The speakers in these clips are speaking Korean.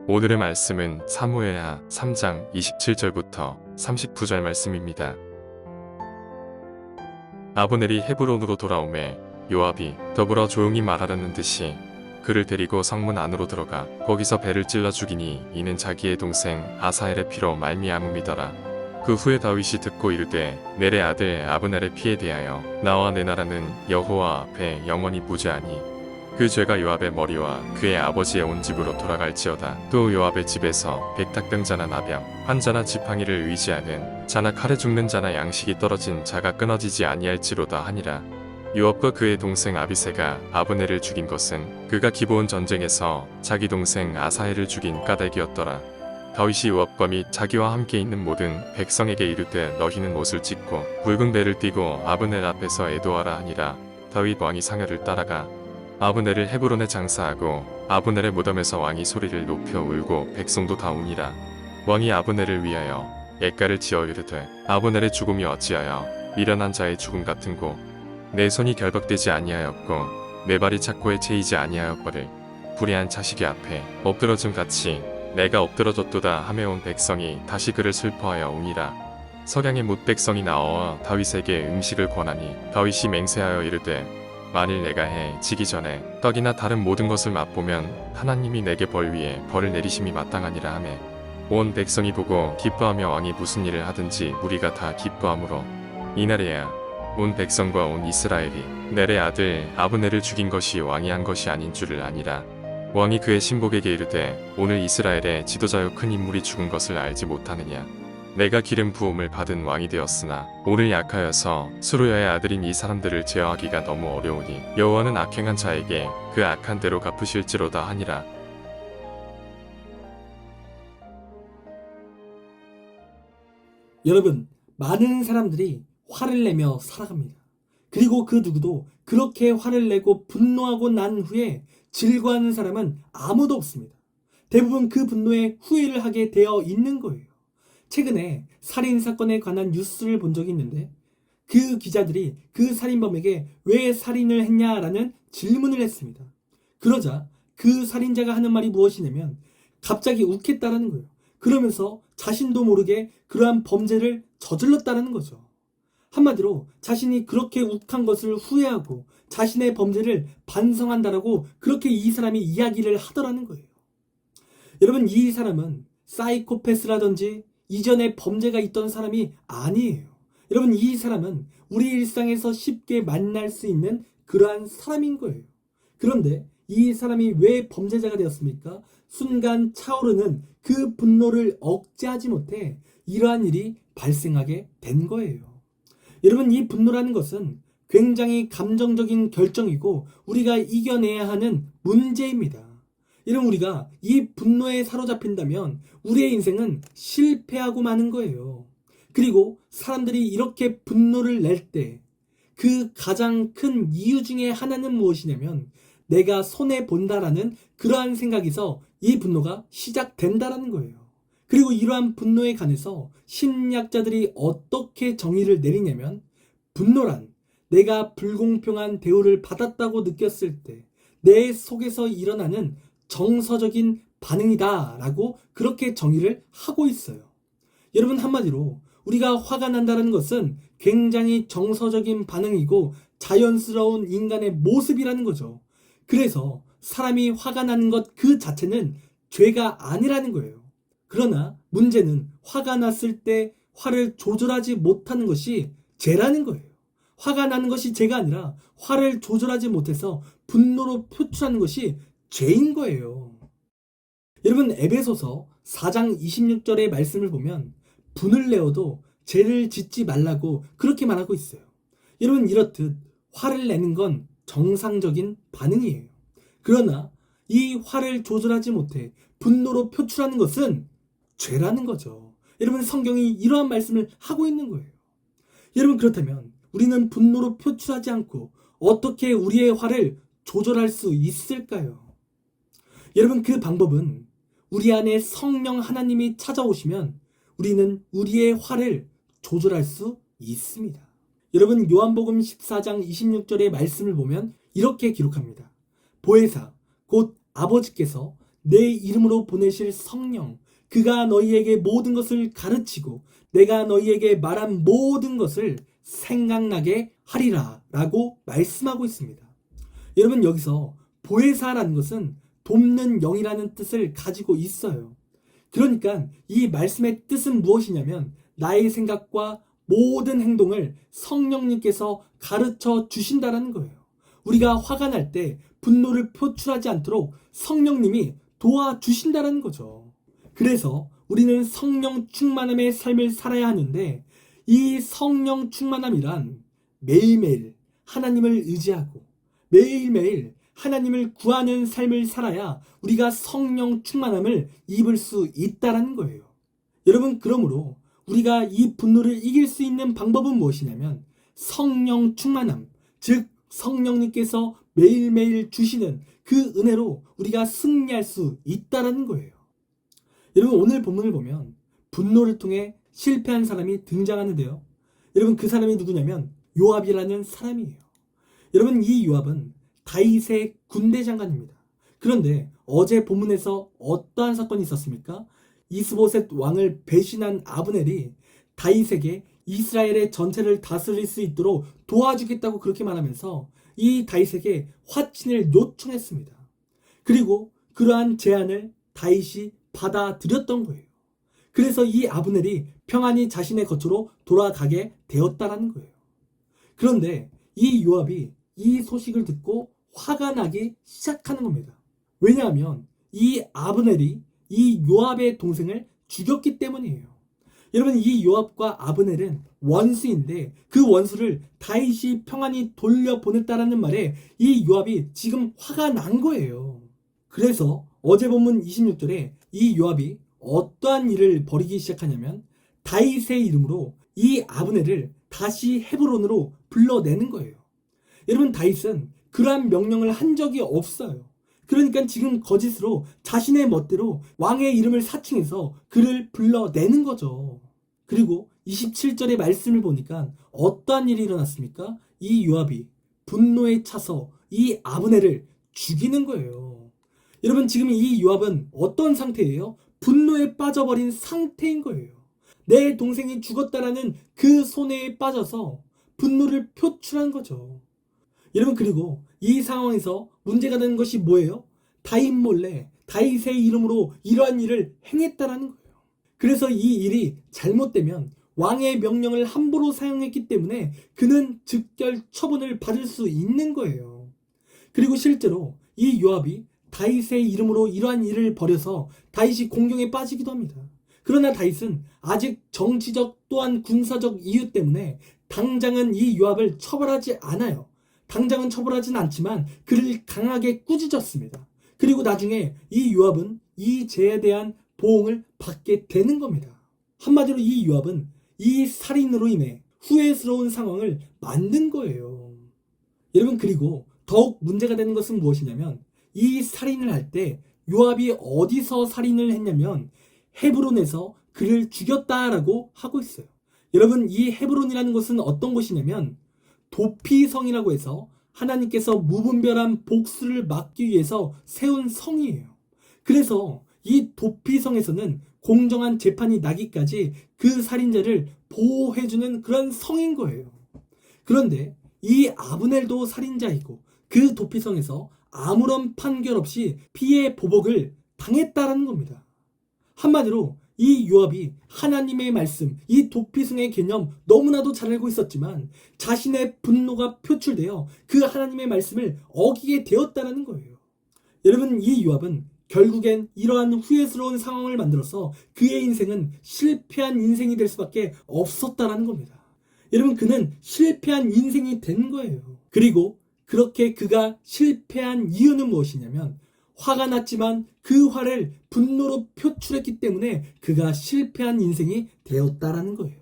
오늘의 말씀은 사무엘하 3장 27절부터 39절 말씀입니다. 아브넬이 헤브론으로 돌아오매 요압이 더불어 조용히 말하라는 듯이 그를 데리고 성문 안으로 들어가 거기서 배를 찔러 죽이니 이는 자기의 동생 아사엘의 피로 말미암음이더라. 그 후에 다윗이 듣고 이르되 넬의 아들 아브넬의 피에 대하여 나와 내 나라는 여호와 앞에 영원히 무죄하니 그 죄가 요압의 머리와 그의 아버지의 온 집으로 돌아갈지어다. 또 요압의 집에서 백탁병자나 나병, 환자나 지팡이를 의지하는 자나 칼에 죽는 자나 양식이 떨어진 자가 끊어지지 아니할지로다 하니라. 요압과 그의 동생 아비새가 아브넬을 죽인 것은 그가 기브온 전쟁에서 자기 동생 아사엘을 죽인 까닭이었더라. 다윗이 요압과 및 자기와 함께 있는 모든 백성에게 이르되 너희는 옷을 찢고 붉은 배를 띠고 아브넬 앞에서 애도하라 하니라. 다윗 왕이 상여를 따라가 아브넬을 헤브론에 장사하고 아브넬의 무덤에서 왕이 소리를 높여 울고 백성도 다 우니라. 왕이 아브넬을 위하여 애가를 지어 이르되 아브넬의 죽음이 어찌하여 미련한 자의 죽음 같은고 내 손이 결박되지 아니하였고 내 발이 착고에 채이지 아니하였거늘 불의한 자식이 앞에 엎드러짐 같이 내가 엎드러졌도다 하며 온 백성이 다시 그를 슬퍼하여 우니라. 석양의 뭇 백성이 나와 다윗에게 음식을 권하니 다윗이 맹세하여 이르되 만일 내가 해 지기 전에 떡이나 다른 모든 것을 맛보면 하나님이 내게 벌 위에 벌을 내리심이 마땅하니라 하매 온 백성이 보고 기뻐하며 왕이 무슨 일을 하든지 우리가 다 기뻐하므로 이날에야 온 백성과 온 이스라엘이 넬의 아들 아브넬을 죽인 것이 왕이 한 것이 아닌 줄을 아니라. 왕이 그의 신복에게 이르되 오늘 이스라엘의 지도자여 큰 인물이 죽은 것을 알지 못하느냐. 내가 기름 부음을 받은 왕이 되었으나 오늘 약하여서 수르야의 아들인 이 사람들을 제어하기가 너무 어려우니 여호와는 악행한 자에게 그 악한 대로 갚으실지로다 하니라. 여러분, 많은 사람들이 화를 내며 살아갑니다. 그리고 그 누구도 그렇게 화를 내고 분노하고 난 후에 질거하는 사람은 아무도 없습니다. 대부분 그 분노에 후회를 하게 되어 있는 거예요. 최근에 살인사건에 관한 뉴스를 본 적이 있는데 그 기자들이 그 살인범에게 왜 살인을 했냐라는 질문을 했습니다. 그러자 그 살인자가 하는 말이 무엇이냐면 갑자기 욱했다라는 거예요. 그러면서 자신도 모르게 그러한 범죄를 저질렀다는 거죠. 한마디로 자신이 그렇게 욱한 것을 후회하고 자신의 범죄를 반성한다라고 그렇게 이 사람이 이야기를 하더라는 거예요. 여러분, 이 사람은 사이코패스라든지 이전에 범죄가 있던 사람이 아니에요. 여러분, 이 사람은 우리 일상에서 쉽게 만날 수 있는 그러한 사람인 거예요. 그런데 이 사람이 왜 범죄자가 되었습니까? 순간 차오르는 그 분노를 억제하지 못해 이러한 일이 발생하게 된 거예요. 여러분, 이 분노라는 것은 굉장히 감정적인 결정이고 우리가 이겨내야 하는 문제입니다. 여러분, 우리가 이 분노에 사로잡힌다면 우리의 인생은 실패하고 마는 거예요. 그리고 사람들이 이렇게 분노를 낼 때 그 가장 큰 이유 중에 하나는 무엇이냐면 내가 손해본다라는 그러한 생각에서 이 분노가 시작된다라는 거예요. 그리고 이러한 분노에 관해서 심리학자들이 어떻게 정의를 내리냐면 분노란 내가 불공평한 대우를 받았다고 느꼈을 때 내 속에서 일어나는 정서적인 반응이다 라고 그렇게 정의를 하고 있어요. 여러분, 한마디로 우리가 화가 난다는 것은 굉장히 정서적인 반응이고 자연스러운 인간의 모습이라는 거죠. 그래서 사람이 화가 나는 것 그 자체는 죄가 아니라는 거예요. 그러나 문제는 화가 났을 때 화를 조절하지 못하는 것이 죄라는 거예요. 화가 나는 것이 죄가 아니라 화를 조절하지 못해서 분노로 표출하는 것이 죄인 거예요. 여러분, 에베소서 4장 26절의 말씀을 보면 분을 내어도 죄를 짓지 말라고 그렇게 말하고 있어요. 여러분, 이렇듯 화를 내는 건 정상적인 반응이에요. 그러나 이 화를 조절하지 못해 분노로 표출하는 것은 죄라는 거죠. 여러분, 성경이 이러한 말씀을 하고 있는 거예요. 여러분, 그렇다면 우리는 분노로 표출하지 않고 어떻게 우리의 화를 조절할 수 있을까요? 여러분, 그 방법은 우리 안에 성령 하나님이 찾아오시면 우리는 우리의 화를 조절할 수 있습니다. 여러분, 요한복음 14장 26절의 말씀을 보면 이렇게 기록합니다. 보혜사 곧 아버지께서 내 이름으로 보내실 성령, 그가 너희에게 모든 것을 가르치고 내가 너희에게 말한 모든 것을 생각나게 하리라 라고 말씀하고 있습니다. 여러분, 여기서 보혜사라는 것은 돕는 영이라는 뜻을 가지고 있어요. 그러니까 이 말씀의 뜻은 무엇이냐면 나의 생각과 모든 행동을 성령님께서 가르쳐 주신다는 거예요. 우리가 화가 날 때 분노를 표출하지 않도록 성령님이 도와주신다는 거죠. 그래서 우리는 성령 충만함의 삶을 살아야 하는데, 이 성령 충만함이란 매일매일 하나님을 의지하고 매일매일 하나님을 구하는 삶을 살아야 우리가 성령 충만함을 입을 수 있다는 거예요. 여러분, 그러므로 우리가 이 분노를 이길 수 있는 방법은 무엇이냐면 성령 충만함, 즉 성령님께서 매일매일 주시는 그 은혜로 우리가 승리할 수 있다는 거예요. 여러분, 오늘 본문을 보면 분노를 통해 실패한 사람이 등장하는데요. 여러분, 그 사람이 누구냐면 요압이라는 사람이에요. 여러분, 이 요압은 다윗의 군대 장관입니다. 그런데 어제 본문에서 어떠한 사건이 있었습니까? 이스보셋 왕을 배신한 아브넬이 다윗에게 이스라엘의 전체를 다스릴 수 있도록 도와주겠다고 그렇게 말하면서 이 다윗에게 화친을 요청했습니다. 그리고 그러한 제안을 다윗이 받아들였던 거예요. 그래서 이 아브넬이 평안히 자신의 거처로 돌아가게 되었다라는 거예요. 그런데 이 요압이 이 소식을 듣고 화가 나기 시작하는 겁니다. 왜냐하면 이 아브넬이 이 요압의 동생을 죽였기 때문이에요. 여러분, 이 요압과 아브넬은 원수인데 그 원수를 다윗이 평안히 돌려보냈다라는 말에 이 요압이 지금 화가 난 거예요. 그래서 어제 본문 26절에 이 요압이 어떠한 일을 벌이기 시작하냐면 다윗의 이름으로 이 아브넬을 다시 헤브론으로 불러내는 거예요. 여러분, 다윗은 그러한 명령을 한 적이 없어요. 그러니까 지금 거짓으로 자신의 멋대로 왕의 이름을 사칭해서 그를 불러내는 거죠. 그리고 27절의 말씀을 보니까 어떠한 일이 일어났습니까? 이 요압이 분노에 차서 이 아브넬을 죽이는 거예요. 여러분, 지금 이 요압은 어떤 상태예요? 분노에 빠져버린 상태인 거예요. 내 동생이 죽었다라는 그 손해에 빠져서 분노를 표출한 거죠. 여러분, 그리고 이 상황에서 문제가 되는 것이 뭐예요? 다윗 몰래 다윗의 이름으로 이러한 일을 행했다라는 거예요. 그래서 이 일이 잘못되면 왕의 명령을 함부로 사용했기 때문에 그는 즉결 처분을 받을 수 있는 거예요. 그리고 실제로 이 요압이 다윗의 이름으로 이러한 일을 벌여서 다윗이 공경에 빠지기도 합니다. 그러나 다윗은 아직 정치적 또한 군사적 이유 때문에 당장은 이 요압을 처벌하지 않아요. 당장은 처벌하진 않지만 그를 강하게 꾸짖었습니다. 그리고 나중에 이 요압은 이 죄에 대한 보응을 받게 되는 겁니다. 한마디로 이 요압은 이 살인으로 인해 후회스러운 상황을 만든 거예요. 여러분, 그리고 더욱 문제가 되는 것은 무엇이냐면 이 살인을 할 때 요압이 어디서 살인을 했냐면 헤브론에서 그를 죽였다라고 하고 있어요. 여러분, 이 헤브론이라는 곳은 어떤 곳이냐면 도피성이라고 해서 하나님께서 무분별한 복수를 막기 위해서 세운 성이에요. 그래서 이 도피성에서는 공정한 재판이 나기까지 그 살인자를 보호해주는 그런 성인 거예요. 그런데 이 아브넬도 살인자이고 그 도피성에서 아무런 판결 없이 피해 보복을 당했다라는 겁니다. 한마디로 이 요압이 하나님의 말씀, 이 도피성의 개념 너무나도 잘 알고 있었지만 자신의 분노가 표출되어 그 하나님의 말씀을 어기게 되었다는 거예요. 여러분, 이 요압은 결국엔 이러한 후회스러운 상황을 만들어서 그의 인생은 실패한 인생이 될 수밖에 없었다는 겁니다. 여러분, 그는 실패한 인생이 된 거예요. 그리고 그렇게 그가 실패한 이유는 무엇이냐면 화가 났지만 그 화를 분노로 표출했기 때문에 그가 실패한 인생이 되었다라는 거예요.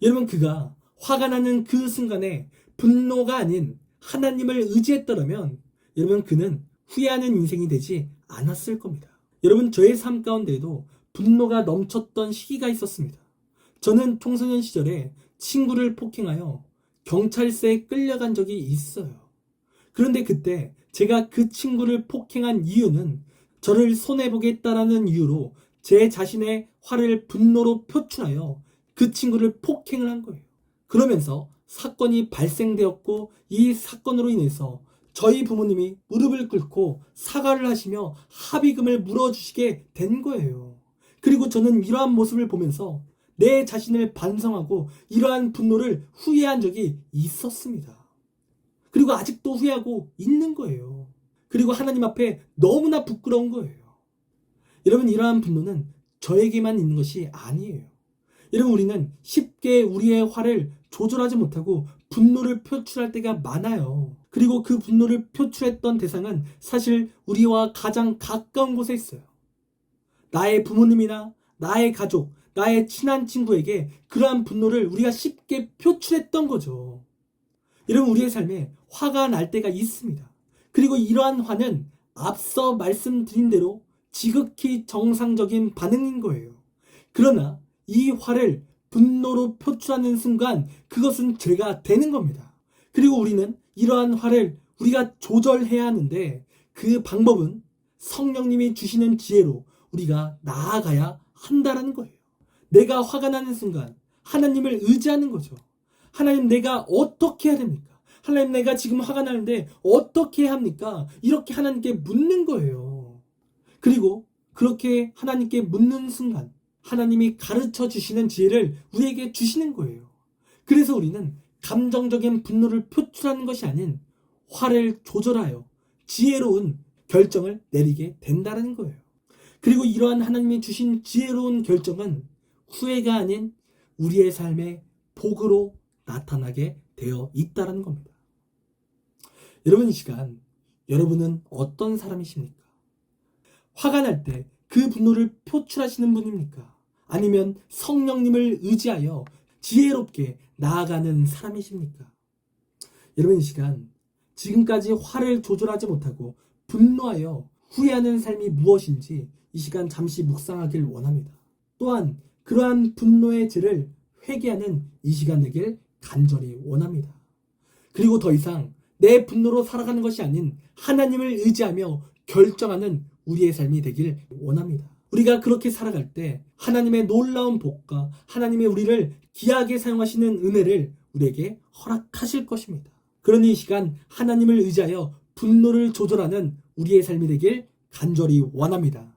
여러분, 그가 화가 나는 그 순간에 분노가 아닌 하나님을 의지했더라면 여러분, 그는 후회하는 인생이 되지 않았을 겁니다. 여러분, 저의 삶 가운데에도 분노가 넘쳤던 시기가 있었습니다. 저는 청소년 시절에 친구를 폭행하여 경찰서에 끌려간 적이 있어요. 그런데 그때 제가 그 친구를 폭행한 이유는 저를 손해보겠다라는 이유로 제 자신의 화를 분노로 표출하여 그 친구를 폭행을 한 거예요. 그러면서 사건이 발생되었고 이 사건으로 인해서 저희 부모님이 무릎을 꿇고 사과를 하시며 합의금을 물어주시게 된 거예요. 그리고 저는 이러한 모습을 보면서 내 자신을 반성하고 이러한 분노를 후회한 적이 있었습니다. 그리고 아직도 후회하고 있는 거예요. 그리고 하나님 앞에 너무나 부끄러운 거예요. 여러분, 이러한 분노는 저에게만 있는 것이 아니에요. 여러분, 우리는 쉽게 우리의 화를 조절하지 못하고 분노를 표출할 때가 많아요. 그리고 그 분노를 표출했던 대상은 사실 우리와 가장 가까운 곳에 있어요. 나의 부모님이나 나의 가족, 나의 친한 친구에게 그러한 분노를 우리가 쉽게 표출했던 거죠. 여러분, 우리의 삶에 화가 날 때가 있습니다. 그리고 이러한 화는 앞서 말씀드린 대로 지극히 정상적인 반응인 거예요. 그러나 이 화를 분노로 표출하는 순간 그것은 죄가 되는 겁니다. 그리고 우리는 이러한 화를 우리가 조절해야 하는데 그 방법은 성령님이 주시는 지혜로 우리가 나아가야 한다는 거예요. 내가 화가 나는 순간 하나님을 의지하는 거죠. 하나님, 내가 어떻게 해야 됩니까? 하나님, 내가 지금 화가 나는데 어떻게 해야 합니까? 이렇게 하나님께 묻는 거예요. 그리고 그렇게 하나님께 묻는 순간 하나님이 가르쳐 주시는 지혜를 우리에게 주시는 거예요. 그래서 우리는 감정적인 분노를 표출하는 것이 아닌 화를 조절하여 지혜로운 결정을 내리게 된다는 거예요. 그리고 이러한 하나님이 주신 지혜로운 결정은 후회가 아닌 우리의 삶의 복으로 나타나게 되어 있다는 겁니다. 여러분, 이 시간 여러분은 어떤 사람이십니까? 화가 날 때 그 분노를 표출하시는 분입니까? 아니면 성령님을 의지하여 지혜롭게 나아가는 사람이십니까? 여러분, 이 시간 지금까지 화를 조절하지 못하고 분노하여 후회하는 삶이 무엇인지 이 시간 잠시 묵상하길 원합니다. 또한 그러한 분노의 죄를 회개하는 이 시간 되길 간절히 원합니다. 그리고 더 이상 내 분노로 살아가는 것이 아닌 하나님을 의지하며 결정하는 우리의 삶이 되길 원합니다. 우리가 그렇게 살아갈 때 하나님의 놀라운 복과 하나님의 우리를 귀하게 사용하시는 은혜를 우리에게 허락하실 것입니다. 그러니 이 시간 하나님을 의지하여 분노를 조절하는 우리의 삶이 되길 간절히 원합니다.